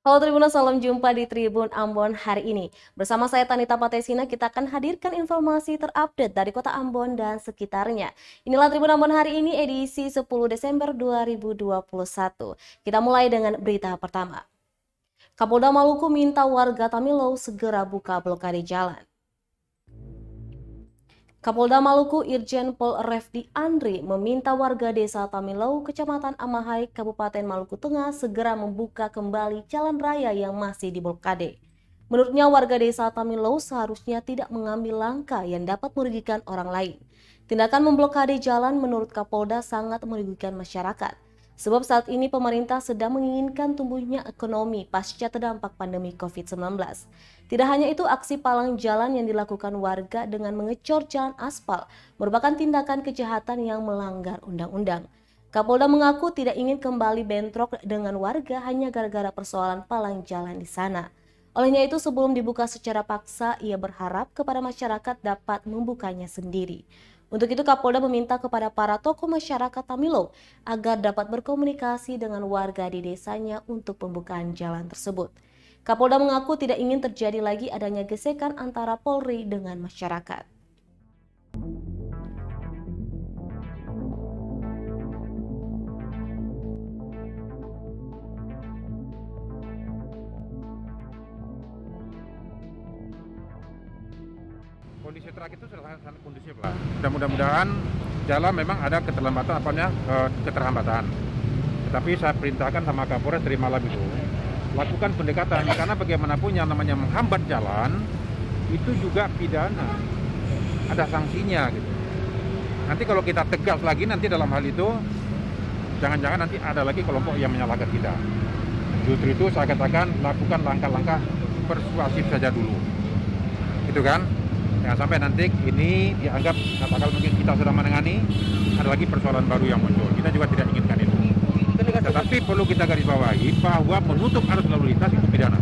Halo Tribuners, salam jumpa di Tribun Ambon hari ini. Bersama saya Tanita Patesina, kita akan hadirkan informasi terupdate dari kota Ambon dan sekitarnya. Inilah Tribun Ambon hari ini edisi 10 Desember 2021. Kita mulai dengan berita pertama. Kapolda Maluku minta warga Tamilo segera buka blokade jalan. Kapolda Maluku Irjen Pol Refdi Andri meminta warga desa Tamilau, Kecamatan Amahai, Kabupaten Maluku Tengah segera membuka kembali jalan raya yang masih diblokade. Menurutnya warga desa Tamilau seharusnya tidak mengambil langkah yang dapat merugikan orang lain. Tindakan memblokade jalan menurut Kapolda sangat merugikan masyarakat. Sebab saat ini pemerintah sedang menginginkan tumbuhnya ekonomi pasca terdampak pandemi COVID-19. Tidak hanya itu, aksi palang jalan yang dilakukan warga dengan mengecor jalan aspal merupakan tindakan kejahatan yang melanggar undang-undang. Kapolda mengaku tidak ingin kembali bentrok dengan warga hanya gara-gara persoalan palang jalan di sana. Olehnya itu, sebelum dibuka secara paksa, ia berharap kepada masyarakat dapat membukanya sendiri. Untuk itu, Kapolda meminta kepada para tokoh masyarakat Tamilo agar dapat berkomunikasi dengan warga di desanya untuk pembukaan jalan tersebut. Kapolda mengaku tidak ingin terjadi lagi adanya gesekan antara Polri dengan masyarakat. Kondisi truk itu sudah sangat kondusif lah. Dan mudah-mudahan jalan memang ada keterlambatan. Tetapi saya perintahkan sama Kapolres dari malam itu lakukan pendekatan karena bagaimanapun yang namanya menghambat jalan itu juga pidana. Ada sanksinya gitu. Nanti kalau kita tegas lagi nanti dalam hal itu jangan-jangan nanti ada lagi kelompok yang menyalahkan kita. Justru itu saya katakan lakukan langkah-langkah persuasif saja dulu. Itu kan? Jangan sampai nanti ini dianggap katakan mungkin kita sudah menangani, ada lagi persoalan baru yang muncul. Kita juga tidak inginkan itu. Tetapi perlu kita garis bawahi bahwa menutup arus lalu lintas itu pidana.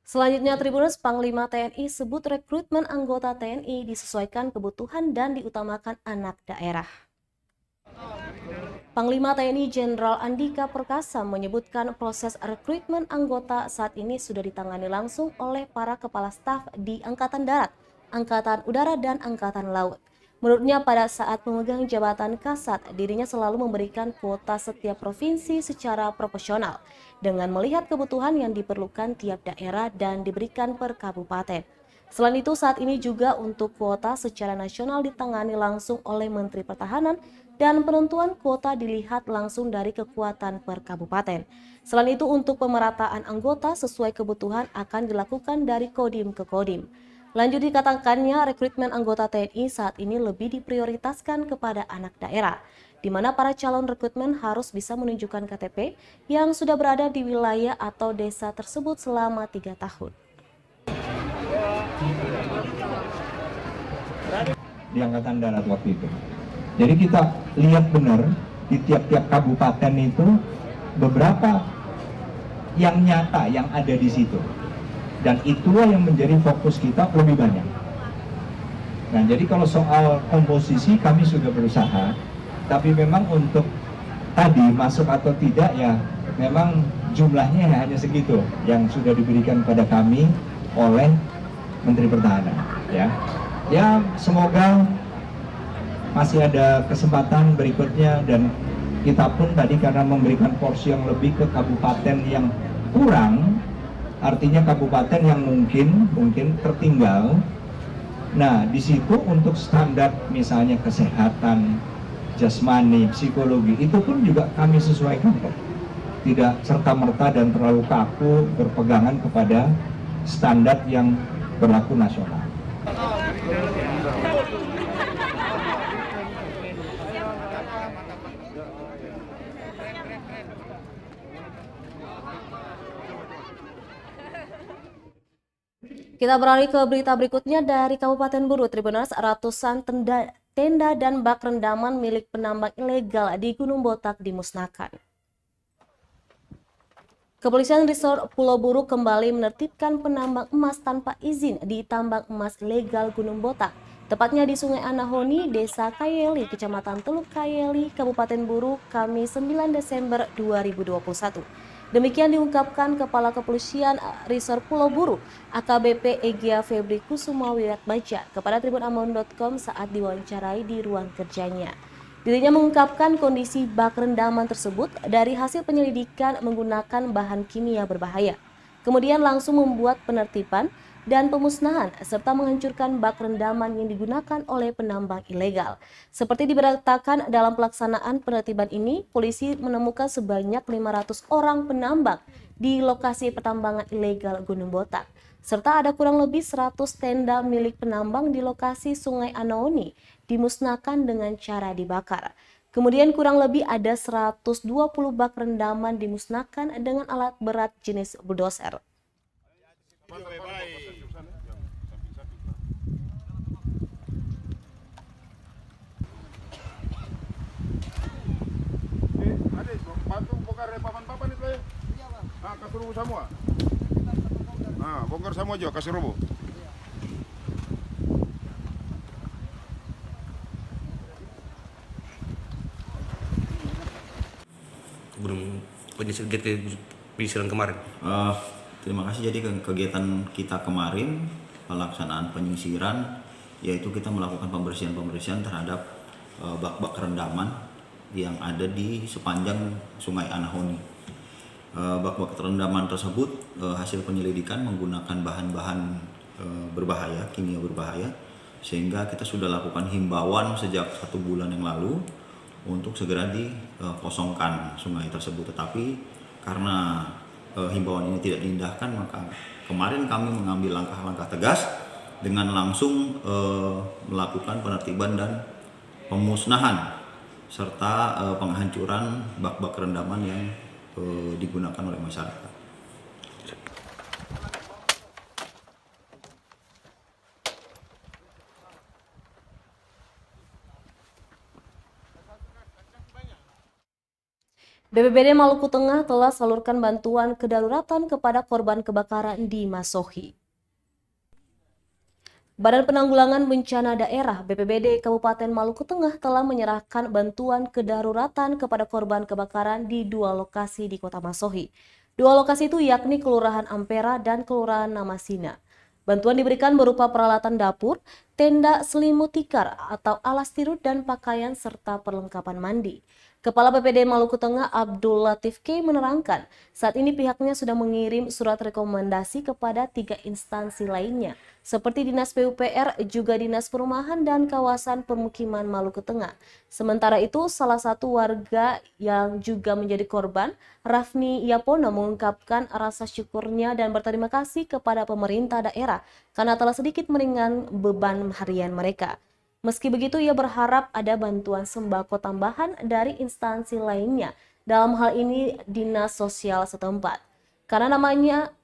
Selanjutnya, Tribuners, Panglima TNI sebut rekrutmen anggota TNI disesuaikan kebutuhan dan diutamakan anak daerah. Panglima TNI Jenderal Andika Perkasa menyebutkan proses rekrutmen anggota saat ini sudah ditangani langsung oleh para kepala staf di Angkatan Darat, Angkatan Udara, dan Angkatan Laut. Menurutnya pada saat memegang jabatan Kasat, dirinya selalu memberikan kuota setiap provinsi secara proporsional dengan melihat kebutuhan yang diperlukan tiap daerah dan diberikan per kabupaten. Selain itu, saat ini juga untuk kuota secara nasional ditangani langsung oleh Menteri Pertahanan dan penentuan kuota dilihat langsung dari kekuatan per kabupaten. Selain itu, untuk pemerataan anggota sesuai kebutuhan akan dilakukan dari kodim ke kodim. Lanjut dikatakannya, rekrutmen anggota TNI saat ini lebih diprioritaskan kepada anak daerah, di mana para calon rekrutmen harus bisa menunjukkan KTP yang sudah berada di wilayah atau desa tersebut selama 3 tahun. Di Angkatan Darat waktu itu. Jadi kita lihat benar di tiap-tiap kabupaten itu beberapa yang nyata yang ada di situ. Dan itulah yang menjadi fokus kita lebih banyak. Nah, jadi kalau soal komposisi kami sudah berusaha, tapi memang untuk tadi masuk atau tidak ya memang jumlahnya hanya segitu yang sudah diberikan pada kami oleh Menteri Pertahanan, ya. Ya, semoga masih ada kesempatan berikutnya dan kita pun tadi karena memberikan porsi yang lebih ke kabupaten yang kurang, artinya kabupaten yang mungkin tertinggal. Nah, di situ untuk standar misalnya kesehatan, jasmani, psikologi, itu pun juga kami sesuaikan kok. Tidak serta-merta dan terlalu kaku berpegangan kepada standar yang berlaku nasional. Kita beralih ke berita berikutnya dari Kabupaten Buru. Tribuners, ratusan tenda dan bak rendaman milik penambang ilegal di Gunung Botak dimusnahkan. Kepolisian Resort Pulau Buru kembali menertibkan penambang emas tanpa izin di tambang emas ilegal Gunung Botak, tepatnya di Sungai Anahoni, Desa Kayeli, Kecamatan Teluk Kayeli, Kabupaten Buru, Kamis 9 Desember 2021. Demikian diungkapkan Kepala Kepolisian Resort Pulau Buru, AKBP Egya Febri Kusuma Wiratmaja, kepada tribunambon.com saat diwawancarai di ruang kerjanya. Dirinya mengungkapkan kondisi bak rendaman tersebut dari hasil penyelidikan menggunakan bahan kimia berbahaya. Kemudian langsung membuat penertiban dan pemusnahan serta menghancurkan bak rendaman yang digunakan oleh penambang ilegal. Seperti diberitakan dalam pelaksanaan penertiban ini, polisi menemukan sebanyak 500 orang penambang di lokasi pertambangan ilegal Gunung Botak. Serta ada kurang lebih 100 tenda milik penambang di lokasi Sungai Anahoni dimusnahkan dengan cara dibakar. Kemudian kurang lebih ada 120 bak rendaman dimusnahkan dengan alat berat jenis bulldozer. Kasih rubuh semua. Bongkar semua aja, kasih rubuh. Belum penyisiran kemarin. Terima kasih. Jadi kegiatan kita kemarin pelaksanaan penyisiran yaitu kita melakukan pembersihan terhadap bak-bak rendaman yang ada di sepanjang Sungai Anahoni. Bak-bak rendaman tersebut hasil penyelidikan menggunakan bahan-bahan berbahaya, kimia berbahaya, sehingga kita sudah lakukan himbauan sejak 1 bulan yang lalu untuk segera dikosongkan sungai tersebut. Tetapi karena himbauan ini tidak diindahkan, maka kemarin kami mengambil langkah-langkah tegas dengan langsung melakukan penertiban dan pemusnahan serta penghancuran bak-bak rendaman yang digunakan oleh masyarakat. BPBD Maluku Tengah telah salurkan bantuan kedaruratan kepada korban kebakaran di Masohi. Badan Penanggulangan Bencana Daerah BPBD Kabupaten Maluku Tengah telah menyerahkan bantuan kedaruratan kepada korban kebakaran di 2 lokasi di Kota Masohi. 2 lokasi itu yakni Kelurahan Ampera dan Kelurahan Namasina. Bantuan diberikan berupa peralatan dapur, tenda selimut tikar atau alas tidur dan pakaian serta perlengkapan mandi. Kepala BPD Maluku Tengah Abdul Latif K menerangkan, saat ini pihaknya sudah mengirim surat rekomendasi kepada 3 instansi lainnya, seperti Dinas PUPR, juga Dinas Perumahan dan Kawasan Permukiman Maluku Tengah. Sementara itu, salah satu warga yang juga menjadi korban, Rafni Yapono, mengungkapkan rasa syukurnya dan berterima kasih kepada pemerintah daerah karena telah sedikit meringankan beban harian mereka. Meski begitu, ia berharap ada bantuan sembako tambahan dari instansi lainnya, dalam hal ini Dinas Sosial setempat. Karena namanya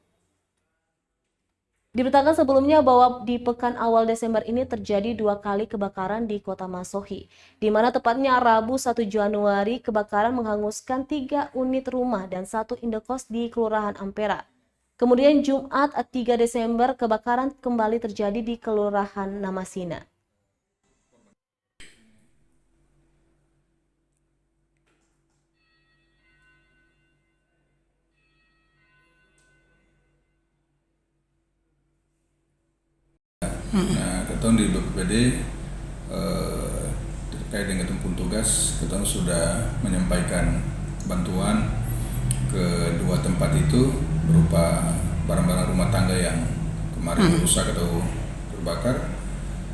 diberitakan sebelumnya bahwa di pekan awal Desember ini terjadi 2 kali kebakaran di Kota Masohi, di mana tepatnya Rabu 1 Januari kebakaran menghanguskan 3 unit rumah dan 1 indekos di Kelurahan Ampera. Kemudian Jumat 3 Desember kebakaran kembali terjadi di Kelurahan Namasina. Nah, kita di BPBD terkait dengan tugas, kita sudah menyampaikan bantuan ke 2 tempat itu berupa barang-barang rumah tangga yang kemarin rusak atau terbakar,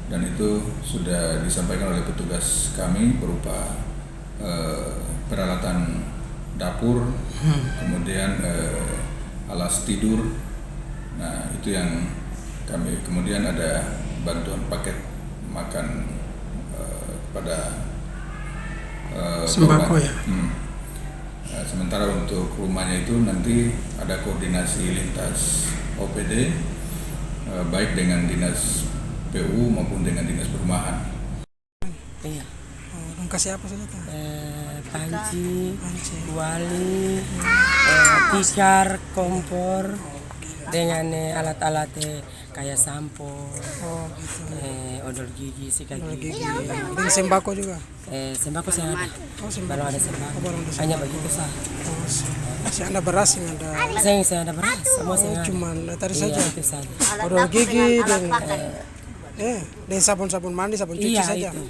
dan itu sudah disampaikan oleh petugas kami berupa peralatan dapur, kemudian alas tidur. Nah, itu yang kami, kemudian ada bantuan paket makan pada sembako ya. Sementara untuk rumahnya itu nanti ada koordinasi lintas OPD baik dengan dinas PU maupun dengan dinas perumahan. Iya. Kasih apa saja? panci, kuali, tikar, kompor, dengan alat-alat kayak sampo, odol gigi, sikat gigi. Dan sembako juga. Sembako saya ada. Belum ada sembako. Hanya begitu saja. Masih ada beras yang ada. Saya ada beras, semua saya ada. Cuman tadi Iya, saja. itu saja. Odol gigi dan sabun mandi, sabun cuci Iya saja. itu.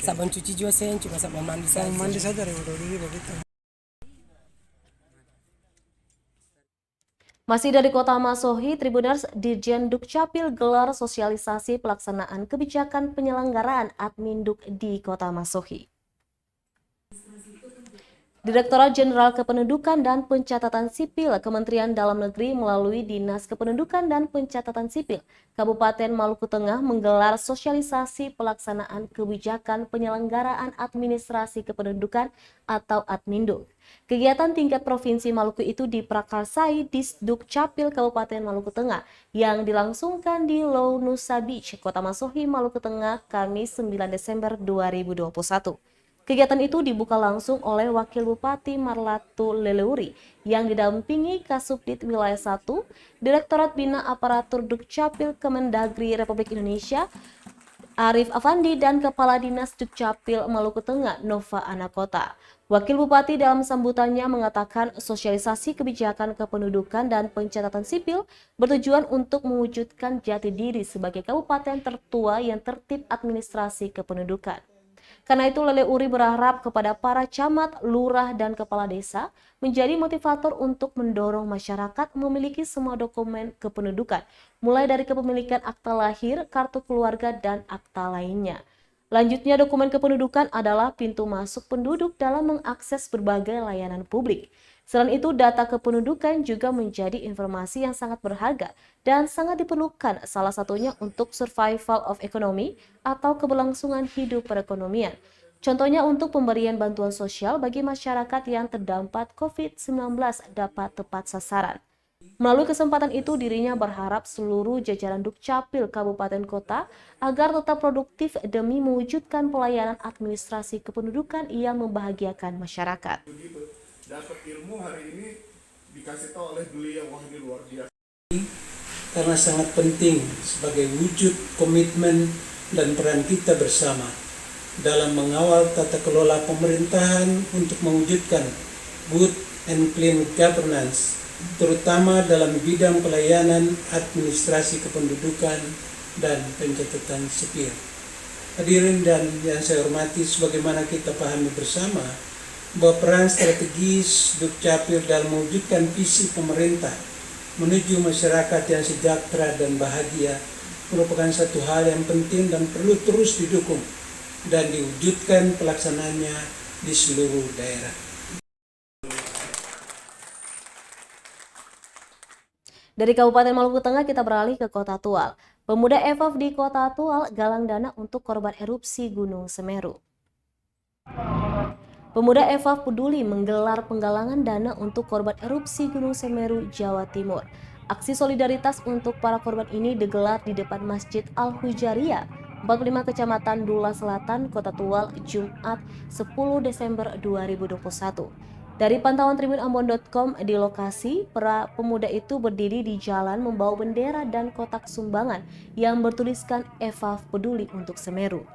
Sabun cuci juga saya cuma sabun mandi saja. Sabun mandi saja dengan odol gigi begitu. Masih dari Kota Masohi, Tribuners, Dirjen Dukcapil gelar sosialisasi pelaksanaan kebijakan penyelenggaraan Adminduk di Kota Masohi. Direktorat Jenderal Kependudukan dan Pencatatan Sipil Kementerian Dalam Negeri melalui Dinas Kependudukan dan Pencatatan Sipil Kabupaten Maluku Tengah menggelar sosialisasi pelaksanaan kebijakan penyelenggaraan administrasi kependudukan atau Adminduk. Kegiatan tingkat Provinsi Maluku itu diprakarsai di Dukcapil Kabupaten Maluku Tengah yang dilangsungkan di Low Nusa Beach, Kota Masohi, Maluku Tengah, Kamis 9 Desember 2021. Kegiatan itu dibuka langsung oleh Wakil Bupati Marlatu Leleuri yang didampingi Kasubdit Wilayah 1, Direktorat Bina Aparatur Dukcapil Kemendagri Republik Indonesia, Arif Afandi, dan Kepala Dinas Dukcapil Maluku Tengah, Nova Anakota. Wakil Bupati dalam sambutannya mengatakan sosialisasi kebijakan kependudukan dan pencatatan sipil bertujuan untuk mewujudkan jati diri sebagai kabupaten tertua yang tertib administrasi kependudukan. Karena itu Leleuri berharap kepada para camat, lurah, dan kepala desa menjadi motivator untuk mendorong masyarakat memiliki semua dokumen kependudukan, mulai dari kepemilikan akta lahir, kartu keluarga, dan akta lainnya. Lanjutnya, dokumen kependudukan adalah pintu masuk penduduk dalam mengakses berbagai layanan publik. Selain itu, data kependudukan juga menjadi informasi yang sangat berharga dan sangat diperlukan, salah satunya untuk survival of economy atau keberlangsungan hidup perekonomian. Contohnya untuk pemberian bantuan sosial bagi masyarakat yang terdampak COVID-19 dapat tepat sasaran. Melalui kesempatan itu, dirinya berharap seluruh jajaran Dukcapil Kabupaten Kota agar tetap produktif demi mewujudkan pelayanan administrasi kependudukan yang membahagiakan masyarakat. Dapat ilmu hari ini dikasih tahu oleh beliau, wah ini luar biasa. Karena sangat penting sebagai wujud komitmen dan peran kita bersama dalam mengawal tata kelola pemerintahan untuk mewujudkan good and clean governance, terutama dalam bidang pelayanan administrasi kependudukan dan pencatatan sipil. Hadirin dan yang saya hormati, sebagaimana kita pahami bersama bahwa peran strategis Dukcapil dalam mewujudkan visi pemerintah menuju masyarakat yang sejahtera dan bahagia merupakan satu hal yang penting dan perlu terus didukung dan diwujudkan pelaksanaannya di seluruh daerah. Dari Kabupaten Maluku Tengah kita beralih ke Kota Tual. Pemuda EFAF di Kota Tual galang dana untuk korban erupsi Gunung Semeru. Pemuda EFAF peduli menggelar penggalangan dana untuk korban erupsi Gunung Semeru, Jawa Timur. Aksi solidaritas untuk para korban ini digelar di depan Masjid Al-Hujairiyah, 45 Kecamatan Dula Selatan, Kota Tual, Jumat 10 Desember 2021. Dari pantauan tribunambon.com di lokasi, para pemuda itu berdiri di jalan membawa bendera dan kotak sumbangan yang bertuliskan EFAF peduli untuk Semeru.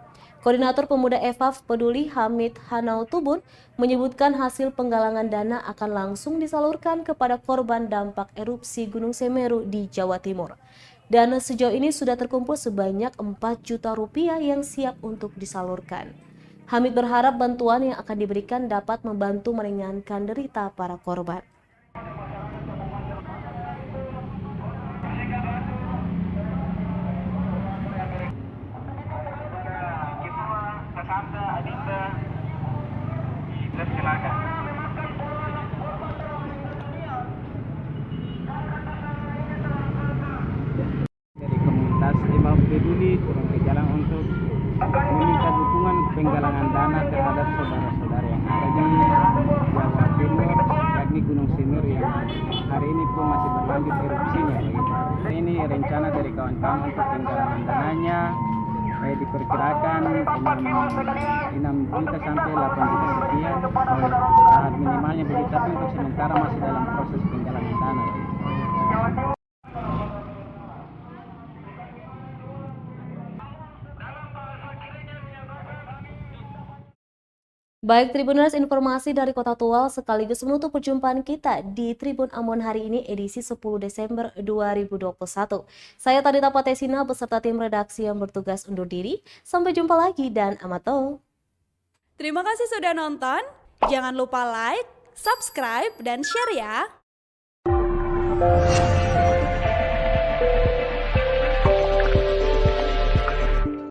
Koordinator Pemuda EFAF Peduli Hamid Hanautubun menyebutkan hasil penggalangan dana akan langsung disalurkan kepada korban dampak erupsi Gunung Semeru di Jawa Timur. Dan sejauh ini sudah terkumpul sebanyak 4 juta rupiah yang siap untuk disalurkan. Hamid berharap bantuan yang akan diberikan dapat membantu meringankan derita para korban. Dari komunitas EFAF Peduli turun ke jalan untuk meminta dukungan penggalangan dana terhadap saudara-saudara yang ada di Jawa Timur, yakni Gunung Semeru yang hari ini pun masih berlanjut erupsinya. Ini rencana dari kawan-kawan untuk penggalangan dananya Saya diperkirakan 6 juta sampai 8 juta sekian. Tahap minimalnya begitu, tapi untuk sementara masih dalam proses penggalangan dana. Baik Tribuners, informasi dari Kota Tual sekaligus menutup perjumpaan kita di Tribun Ambon hari ini edisi 10 Desember 2021. Saya Tadita Patesina beserta tim redaksi yang bertugas undur diri. Sampai jumpa lagi dan amato. Terima kasih sudah nonton. Jangan lupa like, subscribe, dan share ya.